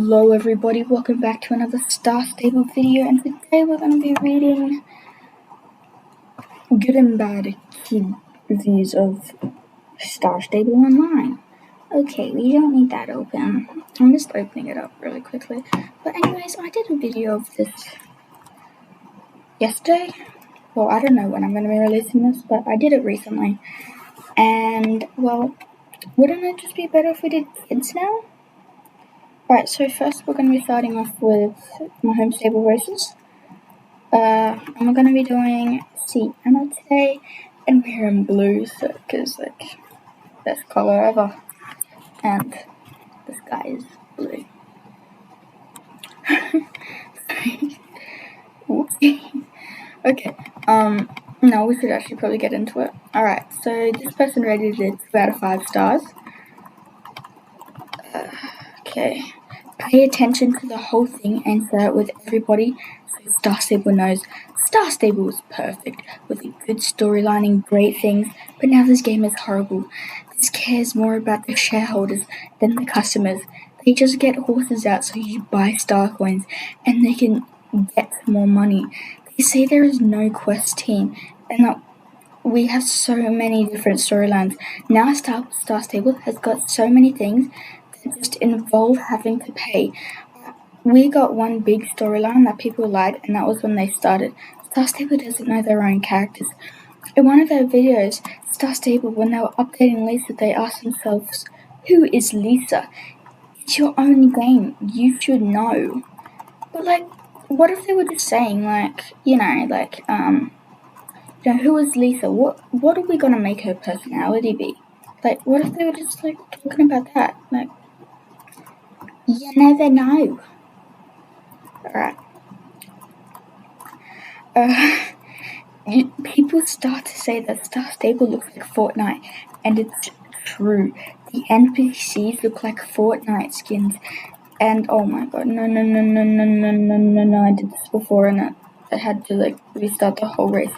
Hello everybody, welcome back to another Starstable video, and today we're going to be reading good and bad kid reviews of Starstable Online. Okay, we don't need that open. I'm just opening it up really quickly. But anyways, I did a video of this yesterday. Well, I don't know when I'm going to be releasing this, but I did it recently. And, well, wouldn't it just be better if we did kids now? Right, so first we're going to be starting off with my home stable races. I'm going to be doing Emma today, and we're in blue, so, because, best color ever. And the sky is blue. Whoopsie. Okay, no, we should actually probably get into it. Alright, so this person rated it 2 out of 5 stars. Okay. Pay attention to the whole thing and share it with everybody so Starstable knows Starstable is perfect, with a good storyline and great things, but now this game is horrible. This cares more about the shareholders than the customers. They just get horses out so you buy star coins and they can get more money. They say there is no quest team and that we have so many different storylines. Now Starstable has got so many things just involve having to pay. We got one big storyline that people liked, and that was when they started. Starstable doesn't know their own characters. In one of their videos, Starstable, when they were updating Lisa, they asked themselves, who is Lisa? It's your own game. You should know. But, what if they were just saying, who is Lisa? What are we gonna make her personality be? What if they were just, talking about that? You never know. Alright. People start to say that Starstable looks like Fortnite, and it's true. The NPCs look like Fortnite skins, and oh my god, no, I did this before and I had to, restart the whole race.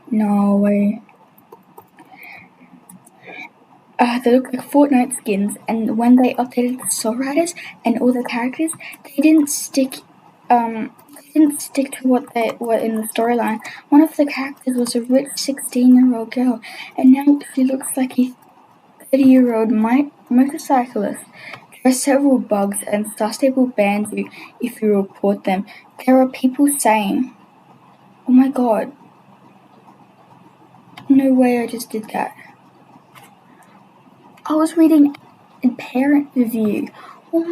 No way. They look like Fortnite skins, and when they updated the Soul Riders and all the characters, they didn't stick to what they were in the storyline. One of the characters was a rich 16-year-old girl, and now she looks like a 30-year-old motorcyclist. There are several bugs, and Starstable bans you if you report them. There are people saying, oh my god, no way I just did that. I was reading a parent review. Oh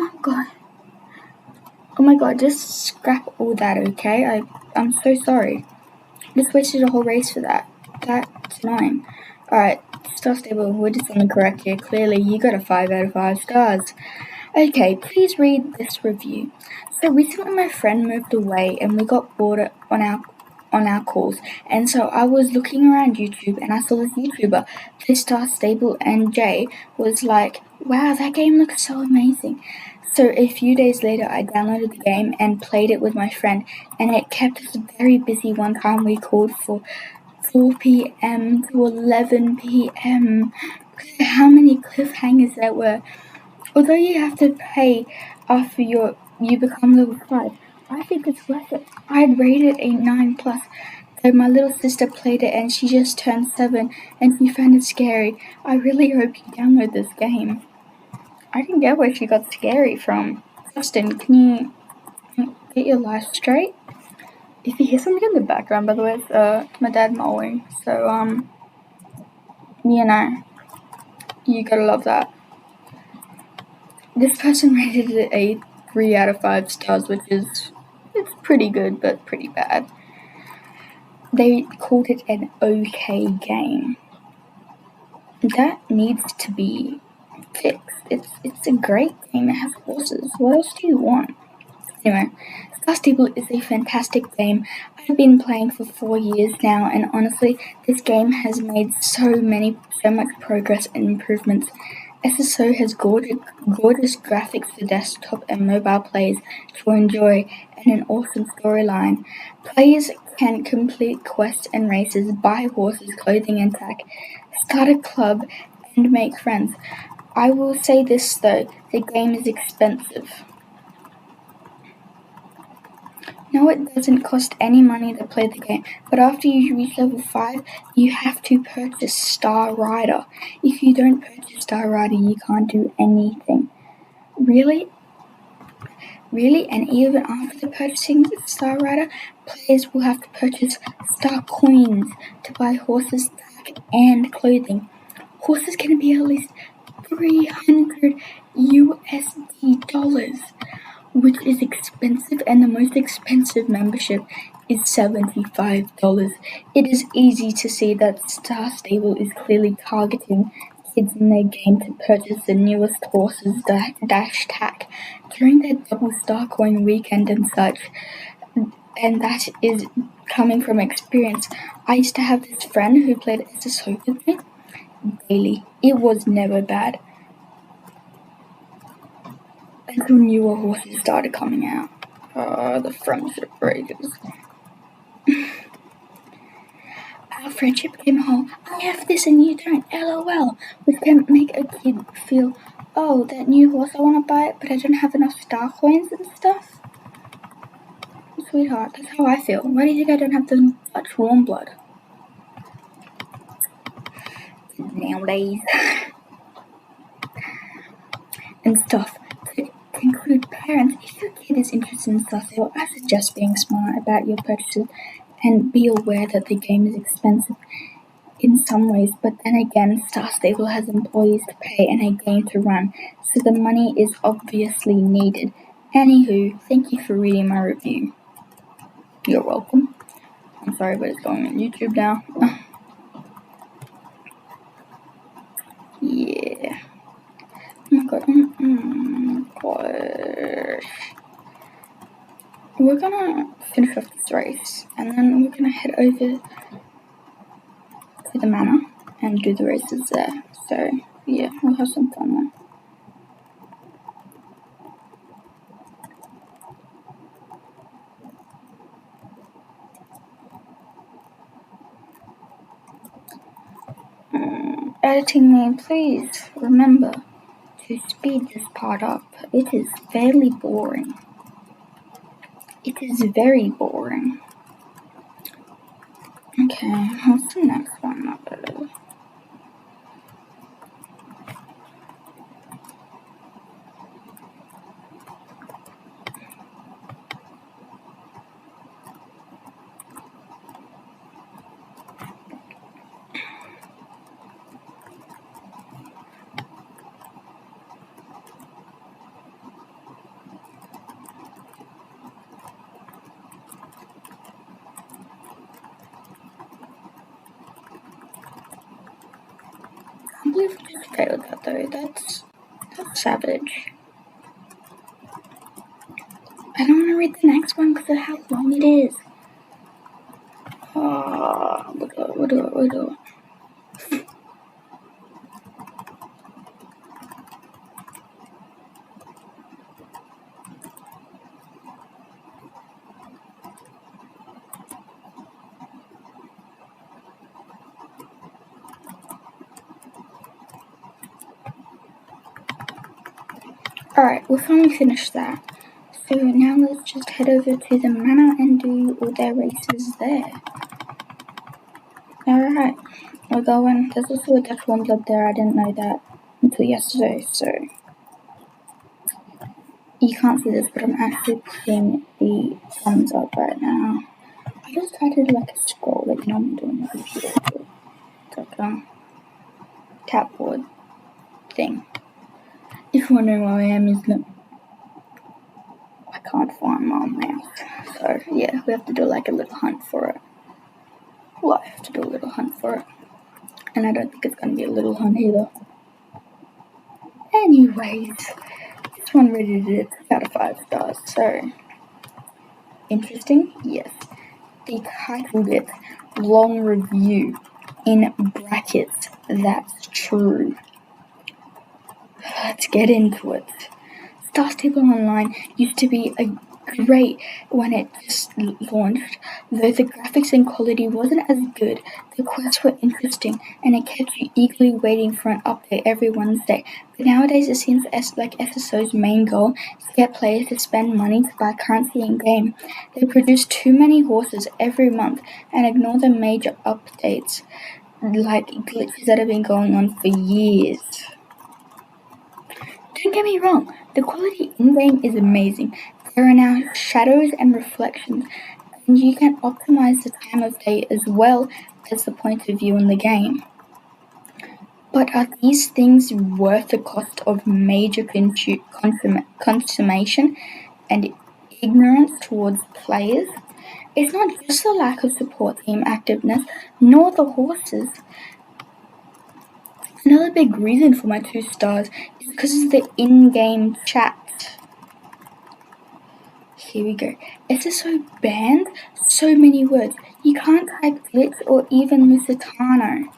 my god, just scrap all that, okay? I'm so sorry. Just wasted a whole race for that. That's annoying. Alright, Starstable, we're just on the correct here. Clearly, you got a 5 out of 5 stars. Okay, please read this review. So recently my friend moved away and we got bored on our calls, and so I was looking around YouTube and I saw this YouTuber play Starstable, and Jay was like, wow, that game looks so amazing. So a few days later I downloaded the game and played it with my friend, and it kept us very busy. One time we called for 4 p.m. to 11 p.m. How many cliffhangers there were. Although you have to pay after you become level 5, I think it's worth it. I'd rate it a 9+. So my little sister played it and she just turned 7 and she found it scary. I really hope you download this game. I didn't get where she got scary from. Justin, can you get your life straight? If you hear something in the background, by the way, it's my dad mowing. So, you gotta love that. This person rated it a 3 out of 5 stars, which is, it's pretty good, but pretty bad. They called it an okay game. That needs to be fixed. It's a great game. It has horses. What else do you want? Anyway, Starstable is a fantastic game. I've been playing for 4 years now, and honestly, this game has made so much progress and improvements. SSO has gorgeous graphics for desktop and mobile players to enjoy, and an awesome storyline. Players can complete quests and races, buy horses, clothing and tack, start a club, and make friends. I will say this though, the game is expensive. No, it doesn't cost any money to play the game, but after you reach level 5, you have to purchase Star Rider. If you don't purchase Star Rider, you can't do anything. Really? Really? And even after purchasing Star Rider, players will have to purchase Star Coins to buy horses, pack, and clothing. Horses can be at least $300 USD, which is expensive, and the most expensive membership is $75. It is easy to see that Starstable is clearly targeting kids in their game to purchase the newest horses dash tack during their double star coin weekend and such. And that is coming from experience. I used to have this friend who played SSO with me daily. It was never bad until newer horses started coming out. The friendship breakers. Our friendship came home. I have this and you don't. LOL. Which can make a kid feel, oh, that new horse, I want to buy it, but I don't have enough star coins and stuff. Sweetheart, that's how I feel. Why do you think I don't have the much warm blood? Nowadays. And stuff. To include parents, if your kid is interested in Starstable, I suggest being smart about your purchases and be aware that the game is expensive in some ways, but then again, Starstable has employees to pay and a game to run, so the money is obviously needed. Anywho, thank you for reading my review. You're welcome. I'm sorry, but it's going on YouTube now. Yeah. Oh my god. Gosh. We're gonna finish off this race, and then we're gonna head over to the manor and do the races there. So, yeah, we'll have some fun there. Editing me, please remember to speed this part up. It is fairly boring. It is very boring. Okay, what's the next one? I can't believe I just failed that though. That's savage. I don't want to read the next one because of how long it is. We'll do it. Alright, we finally finished that. So now let's just head over to the manor and do all their races there. Alright, we're going. There's also a Dutch warm blood there. I didn't know that until yesterday, so you can't see this, but I'm actually putting the thumbs up right now. I just tried to do like a scroll, like you know I'm doing a computer. It's like tapboard thing. If you're wondering where I am, is that I can't find my mouse. So yeah, we have to do like a little hunt for it. Well, I have to do a little hunt for it. And I don't think it's gonna be a little hunt either. Anyways, this one rated it out of 5 stars, so interesting, yes. They titled it long review in brackets. That's true. Let's get into it. Starstable Online used to be a great when it just launched, though the graphics and quality wasn't as good. The quests were interesting, and it kept you eagerly waiting for an update every Wednesday. But nowadays it seems like SSO's main goal is to get players to spend money to buy currency in-game. They produce too many horses every month and ignore the major updates, like glitches that have been going on for years. Don't get me wrong, the quality in-game is amazing. There are now shadows and reflections, and you can optimize the time of day as well as the point of view in the game. But are these things worth the cost of major consummation and ignorance towards players? It's not just the lack of support team activeness, nor the horses. Another big reason for my 2 stars is because of the in-game chat. Here we go. SSO banned so many words. You can't type glitch or even Lusitano,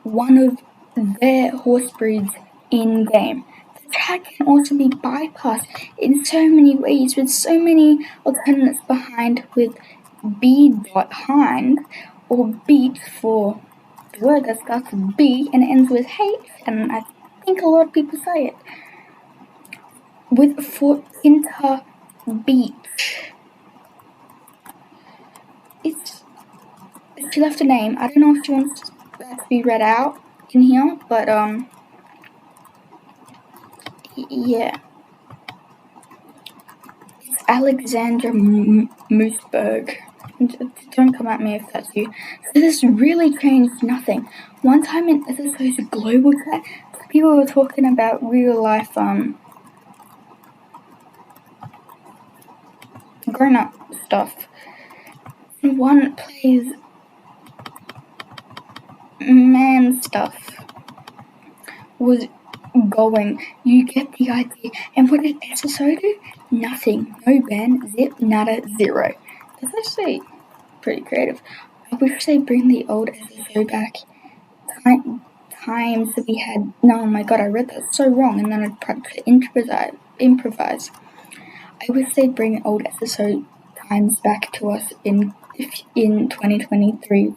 one of their horse breeds in-game. The chat can also be bypassed in so many ways with so many alternatives behind with b.hind or beat for the word that starts with B and ends with H, and I think a lot of people say it. With for inter beach. She left a name. I don't know if she wants that to be read out in here, but yeah. It's Alexandra Mooseberg. Don't come at me if that's you. So this really changed nothing. One time in SSO's global chat, people were talking about real life grown-up stuff. And one plays man stuff was going. You get the idea. And what did SSO do? Nothing. No ban. Zip. Nada. Zero. That's actually pretty creative. I wish they bring the old SSO back. Times that we had. No, oh my god, I read that so wrong, and then I'd practice improvise. I wish they'd bring old SSO times back to us in 2023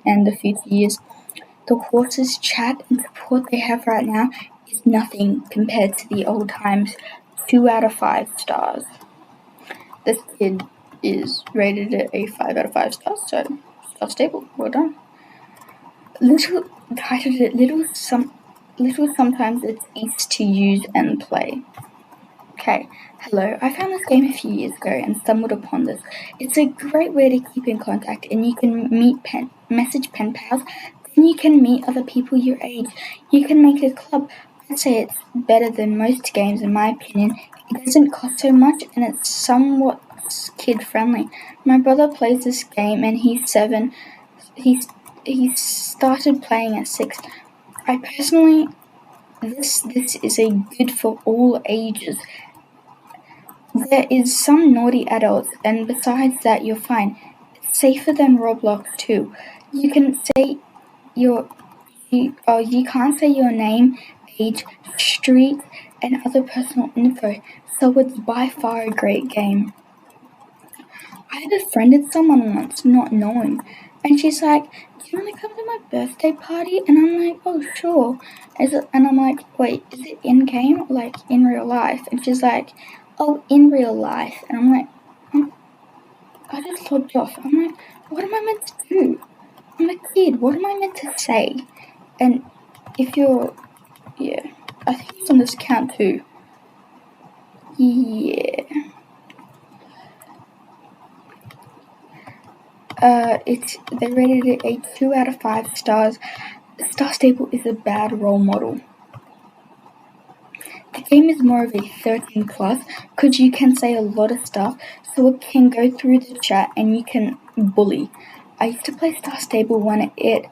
and the future years. The horses chat and support they have right now is nothing compared to the old times. 2 out of 5 stars. This kid is rated at a 5 out of 5 stars, so Starstable, well done. Titled it Little Sometimes It's Easy to Use and Play. Okay, hello. I found this game a few years ago and stumbled upon this. It's a great way to keep in contact, and you can message pen pals. Then you can meet other people your age. You can make a club. I'd say it's better than most games in my opinion. It doesn't cost so much, and it's somewhat kid friendly. My brother plays this game, and he's 7. He started playing at 6. I personally, this is a good for all ages. There is some naughty adults, and besides that, you're fine. It's safer than Roblox too. You can say you can't say your name, age, street, and other personal info. So it's by far a great game. I had befriended someone once, not knowing, and she's like, "Do you want to come to my birthday party?" And I'm like, "Oh, sure." And I'm like, "Wait, is it in game, like in real life?" And she's like, "Oh, in real life." And I'm like, I just logged off. I'm like, what am I meant to do? I'm a kid. What am I meant to say? And if you're, yeah, I think it's on this account too. Yeah. They rated it a 2 out of 5 stars. Starstable is a bad role model. The game is more of a 13 plus, because you can say a lot of stuff, so it can go through the chat and you can bully. I used to play Starstable when it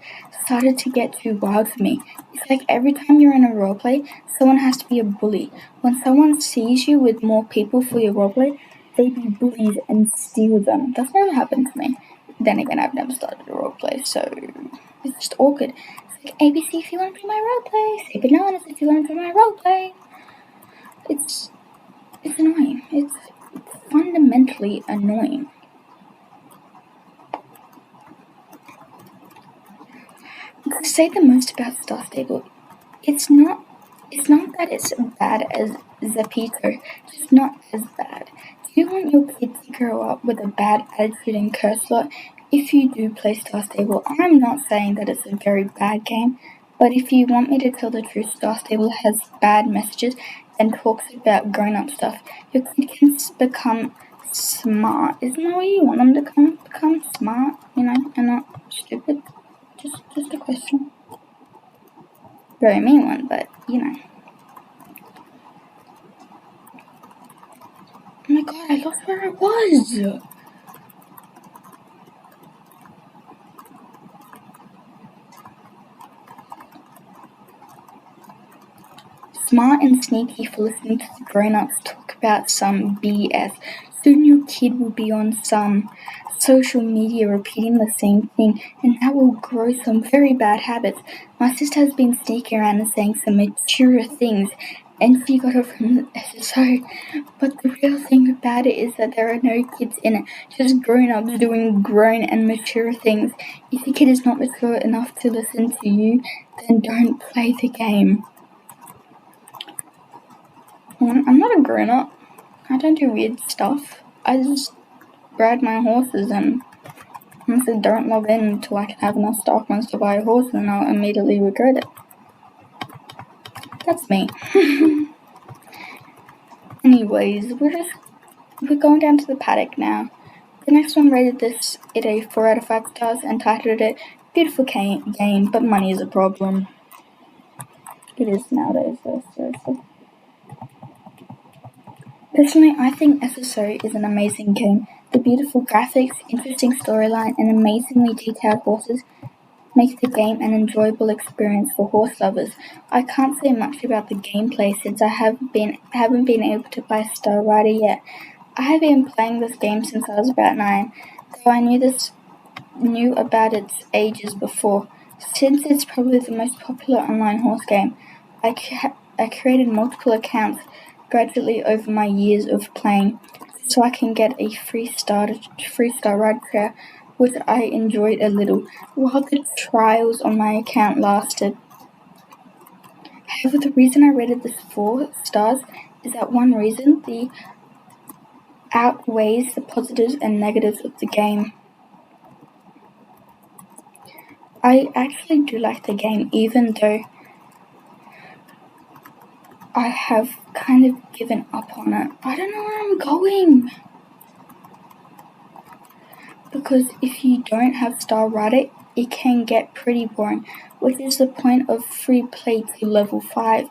started to get too wild for me. It's like every time you're in a roleplay, someone has to be a bully. When someone sees you with more people for your roleplay, they be bullies and steal them. That's never happened to me. Then again, I've never started a roleplay, so it's just awkward. It's like, ABC if you want to play my roleplay, say bananas if you want to play my roleplay. It's annoying. It's fundamentally annoying. To say the most about Starstable, it's not that it's bad as Zapito, it's not as bad. Do you want your kid to grow up with a bad attitude and curse lot? If you do play Starstable, I'm not saying that it's a very bad game, but if you want me to tell the truth, Starstable has bad messages and talks about grown-up stuff. Your kid can become smart. Isn't that what you want them to become smart, and not stupid? Just a question. Very mean one, but Oh my god, I lost where I was! Smart and sneaky for listening to the grown-ups talk about some BS. Soon your kid will be on some social media repeating the same thing, and that will grow some very bad habits. My sister has been sneaking around and saying some mature things, and she got it from the SSO. But the real thing about it is that there are no kids in it, just grown-ups doing grown and mature things. If your kid is not mature enough to listen to you, then don't play the game. I'm not a grown-up. I don't do weird stuff. I just ride my horses, and honestly don't log in until I can have enough stock coins to buy a horse, and I'll immediately regret it. That's me. Anyways, we're going down to the paddock now. The next one rated it a 4 out of 5 stars and titled it Beautiful Game, but money is a problem. It is nowadays, though, seriously. Personally, I think SSO is an amazing game. The beautiful graphics, interesting storyline, and amazingly detailed horses make the game an enjoyable experience for horse lovers. I can't say much about the gameplay since I haven't been able to play Star Rider yet. I have been playing this game since I was about 9, though I knew about its ages before. Since it's probably the most popular online horse game, I created multiple accounts gradually over my years of playing, so I can get a free star ride prayer, which I enjoyed a little while the trials on my account lasted. However, the reason I rated this 4 stars is that one reason outweighs the positives and negatives of the game. I actually do like the game, even though I have kind of given up on it. I don't know where I'm going. Because if you don't have Star Rider, it can get pretty boring, which is the point of free play to level 5.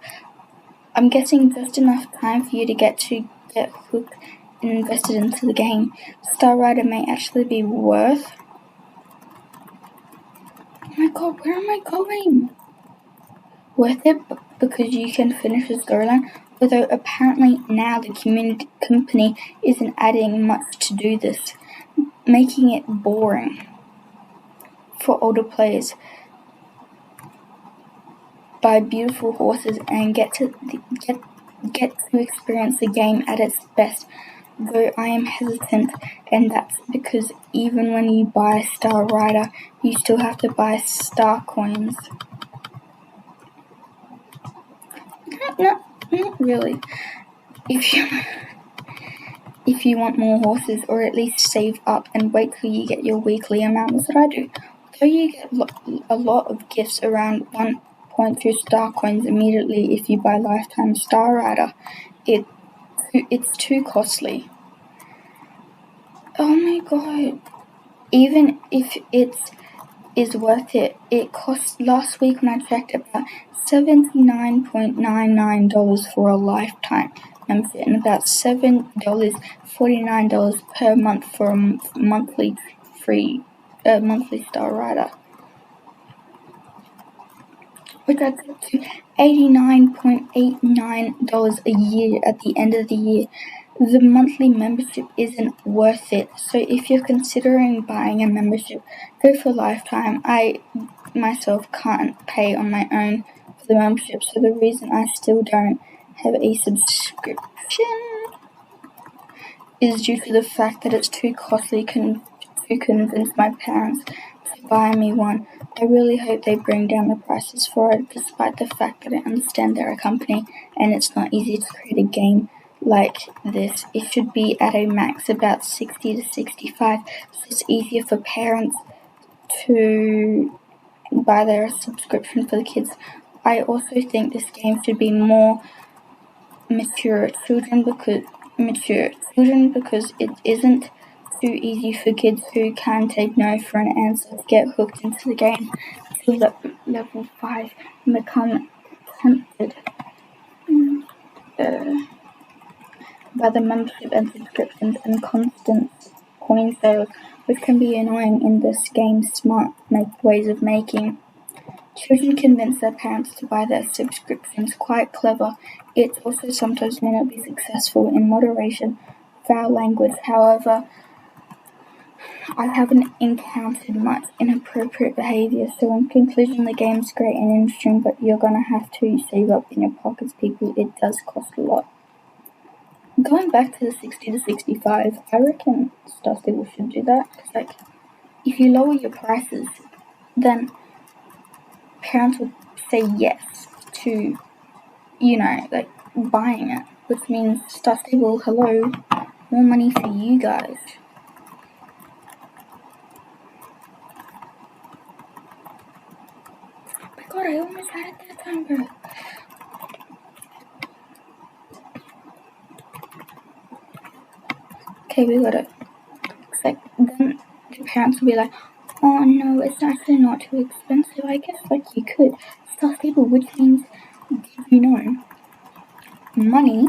I'm guessing just enough time for you to get hooked and invested into the game. Star Rider may actually be worth... Oh my god, where am I going? Worth it because you can finish the storyline, although apparently now the company isn't adding much to do this, making it boring for older players. Buy beautiful horses and get to experience the game at its best, though I am hesitant, and that's because even when you buy Star Rider, you still have to buy star coins. Not really. If you want more horses, or at least save up and wait till you get your weekly amount, that's what I do. Though you get a lot of gifts around 1.2 star coins immediately if you buy Lifetime Star Rider, it's too costly. Oh my god. Even if it is worth it, it cost last week when I checked about $79.99 for a lifetime membership and about $7.49 per month for a monthly Star Rider, which adds up to $89.89 a year at the end of the year. The monthly membership isn't worth it, so if you're considering buying a membership, go for lifetime. I myself can't pay on my own for the membership, so the reason I still don't have a subscription is due to the fact that it's too costly to convince my parents to buy me one. I really hope they bring down the prices for it, despite the fact that I understand they're a company and it's not easy to create a game like this. It should be at a max about 60 to 65, so it's easier for parents to buy their subscription for the kids. I also think this game should be more mature children because it isn't too easy for kids who can take no for an answer to get hooked into the game to level 5 and become tempted by the membership and subscriptions and constant coin sales, which can be annoying in this game's smart ways of making children convince their parents to buy their subscriptions. Quite clever. It also sometimes may not be successful in moderation. Foul language, however, I haven't encountered much inappropriate behavior, so in conclusion, the game's great and interesting, but you're gonna have to save up in your pockets, people. It does cost a lot. Going back to the 60 to 65, I reckon Starstable should do that. Because, if you lower your prices, then parents would say yes to, buying it, which means Starstable, hello, more money for you guys. Oh my god, I almost had it that time, bro. Okay, we got it. Then the parents will be like, oh no, it's actually not too expensive. I guess, you could. Starstable, which means, money,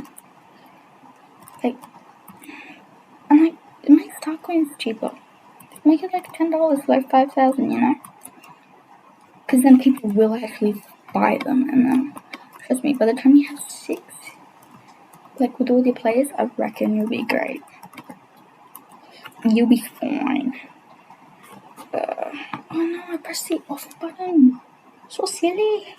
and it makes stock coins cheaper. Make it $10, 5,000, Because then people will actually buy them, and then, trust me, by the time you have 6, with all your players, I reckon you'll be great. You'll be fine. Oh no, I pressed the off button. So silly.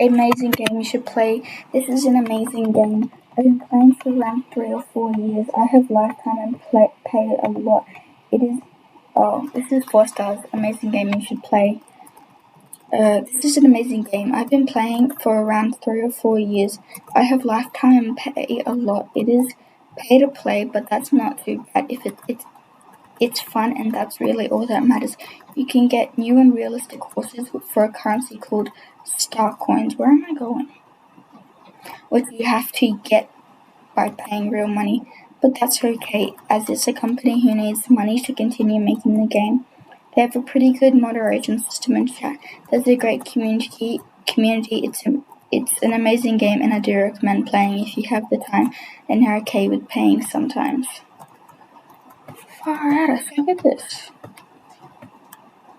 Amazing game, you should play. This is an amazing game. I've been playing for around 3 or 4 years. I have lifetime and pay a lot. This is 4 stars. Amazing game, you should play. This is an amazing game. I've been playing for around 3 or 4 years. I have lifetime and pay a lot. It is pay to play, but that's not too bad if it's fun, and that's really all that matters. You can get new and realistic horses for a currency called star coins. Where am I going? Which you have to get by paying real money, but that's okay, as it's a company who needs money to continue making the game. They have a pretty good moderation system and chat. There's a great community. It's an amazing game, and I do recommend playing if you have the time and are okay with paying sometimes. Far out, I suck at this.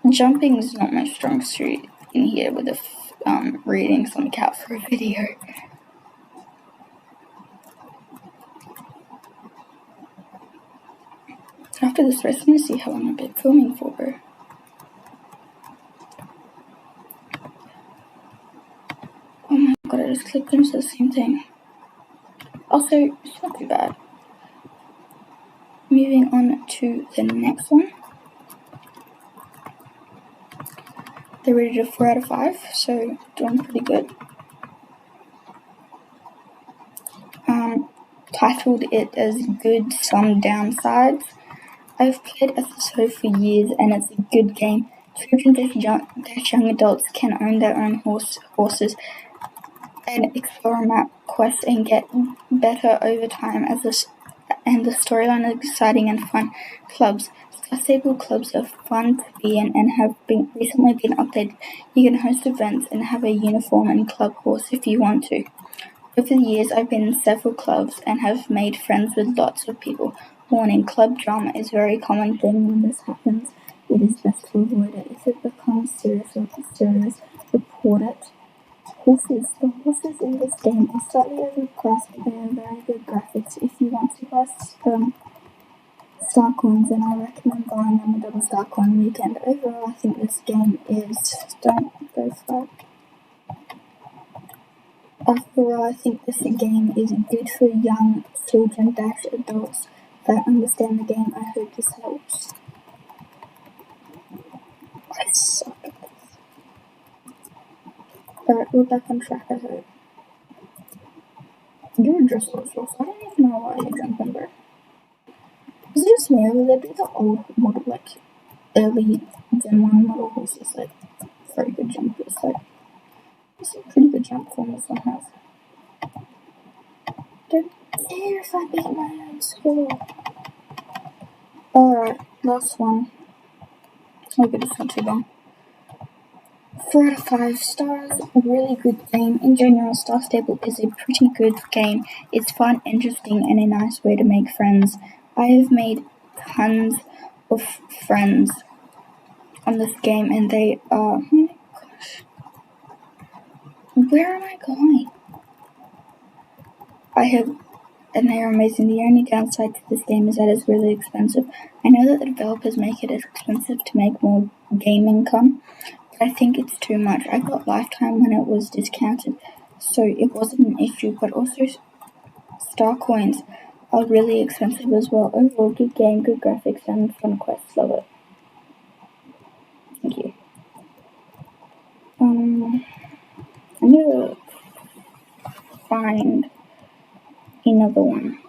Jumping is not my strong suit in here with the reading some cat for a video. After this race, I'm gonna see how long I've been filming for, bro. Oh my god, I just clicked into the same thing. Also, it's not too bad. Moving on to the next one. They rated it 4 out of 5, so doing pretty good. Titled it as Good Some Downsides. I've played SSO for years, and it's a good game. Children young adults can own their own horses and explore map quests and get better over time and the storyline is exciting and fun. Clubs. Starstable clubs are fun to be in and have recently been updated. You can host events and have a uniform and club horse if you want to. Over the years, I've been in several clubs and have made friends with lots of people. Warning, club drama is a very common thing. When this happens, it is best to avoid it. If it becomes serious, report it. The horses in this game are slightly overpriced, but they are very good graphics. If you want to buy star coins, then I recommend buying them a double star coin weekend. Overall, I think this game is... Don't go for that. Overall, I think this game is good for young children - adults that understand the game. I hope this helps. I suck at this. Alright, we're back on track, I hope. You're just so I don't even know why you're jumping there. Is it just me, or would there be the old model, like early Gen 1 model horses, like very good jumpers? Like, it's a pretty good jump form this one has. Don't care if I beat my own score. Alright, last one. Maybe it's not too long. 4 out of 5 stars, a really good game. In general, Starstable is a pretty good game. It's fun, interesting, and a nice way to make friends. I have made tons of friends on this game, and they are... oh my gosh. Where am I going? And they are amazing. The only downside to this game is that it's really expensive. I know that the developers make it expensive to make more game income, but I think it's too much. I got Lifetime when it was discounted, so it wasn't an issue, but also star coins are really expensive as well. Overall, good game, good graphics, and fun quests. Love it. Thank you. I'm gonna find another one.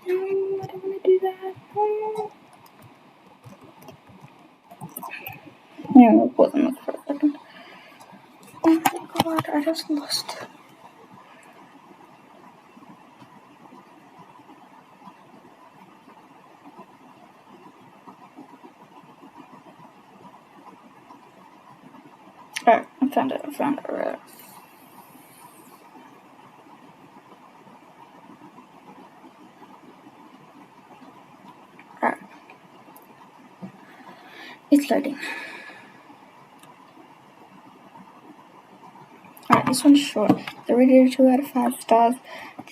No, I don't want to do that. No, it wasn't for a second. Oh my god, I just lost. Oh, I found it. Right. Alright. It's loading. Alright, this one's short. The rated 2 out of 5 stars.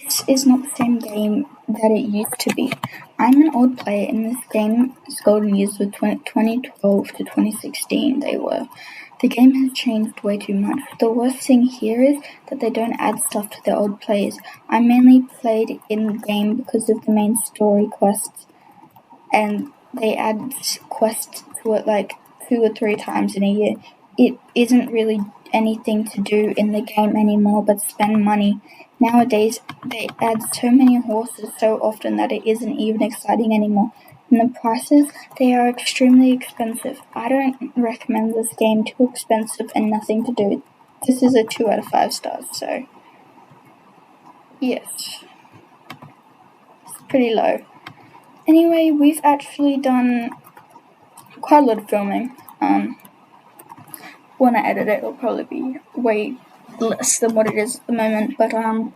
This is not the same game that it used to be. I'm an old player in this game. Its golden years were 2012 to 2016 they were. The game has changed way too much. The worst thing here is that they don't add stuff to the old players. I mainly played in game because of the main story quests, and they add quests to it like 2 or 3 times in a year. It isn't really anything to do in the game anymore but spend money. Nowadays, they add so many horses so often that it isn't even exciting anymore. And the prices, they are extremely expensive. I don't recommend this game. Too expensive and nothing to do. This is a 2 out of 5 stars, so yes. It's pretty low. Anyway, we've actually done quite a lot of filming. When I edit it, it'll probably be way less than what it is at the moment. But thank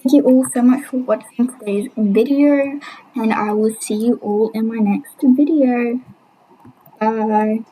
you all so much for watching today's video, and I will see you all in my next video. Bye.